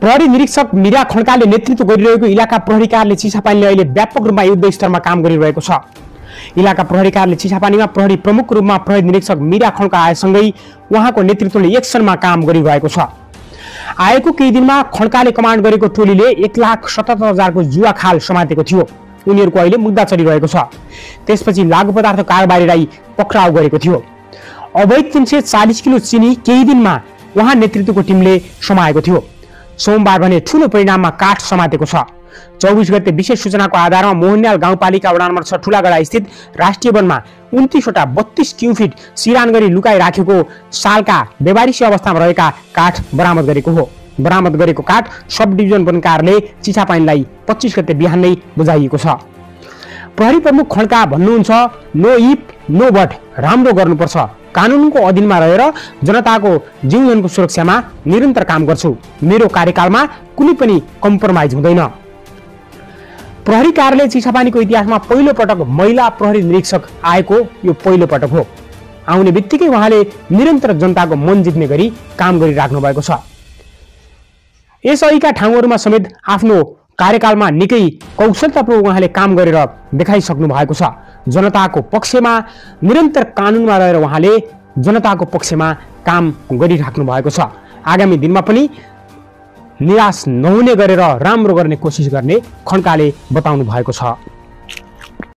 प्रहरी निरीक्षक मीरा खड्काले नेतृत्व गरिरहेको इलाका प्रहरी कार्यालय चिसापानीले अहिले व्यापक रूपमा युद्ध स्तरमा काम गरिरहेको छ। इलाका प्रहरी कार्यालय चिसापानीमा प्रहरी प्रमुख रूपमा प्रहरी निरीक्षक मीरा खड्का आएसँगै उहाँको नेतृत्वले एक्सनमा काम गरिरहेको छ। आएको केही दिनमा खड्काले कमान्ड गरेको टोलीले 1,77,000 को जुवा खाल समातेको थियो। उनीहरूको अहिले मुद्दा चलिरहेको छ। त्यसपछि लागु पदार्थ कारोबारीलाई पक्राउ गरेको थियो। अवैध 340 किलो चिनी केही दिनमा उहाँ नेतृत्वको टिमले समाएको थियो। सोमबार भने ठूलो परिणाममा काठ समातेको छ। 24 गते विशेष सूचनाको आधारमा मोहनयाल गाउँपालिका वडा नम्बर 6 ठुलागढा स्थित राष्ट्रिय वनमा 29 वटा 32 क्युफिट सिरान गरी लुकाई राखेको सालका बेवारिसी अवस्थामा रहेका काठ बरामद गरेको हो। बरामद गरेको काठ सब डिभिजन वन कार्यालय चिसापानीलाई 25 गते बिहान नै बुझाइएको छ। प्रहरी प्रमुख खड्का भन्नुहुन्छ, नो इफ नो बट, राम्रो गर्नुपर्छ। कानुनको अधीनमा रहेर जनताको जीवनको सुरक्षामा निरन्तर काम गर्छु। मेरो कार्यकालमा कुनै पनि कम्प्रोमाइज हुँदैन। प्रहरी कार्यालय चिसापानीको इतिहासमा पहिलो पटक महिला प्रहरी निरीक्षक आएको यो पहिलो पटक हो। आउने बित्तिकै उहाँले निरन्तर जनताको मन जित्ने गरी काम गरिराख्नु भएको छ। यसअघिका ठाउँहरूमा समेत आफ्नो कार्यकालमा निकै कौशलतापूर्वक उहाँले काम गरेर देखाइसक्नु भएको छ। जनताको पक्षमा निरन्तर कानुनमा रहेर उहाँले जनताको पक्षमा काम गरिराख्नु भएको छ। आगामी दिनमा पनि निराश नहुने गरेर राम्रो गर्ने कोसिस गर्ने खड्काले बताउनु भएको छ।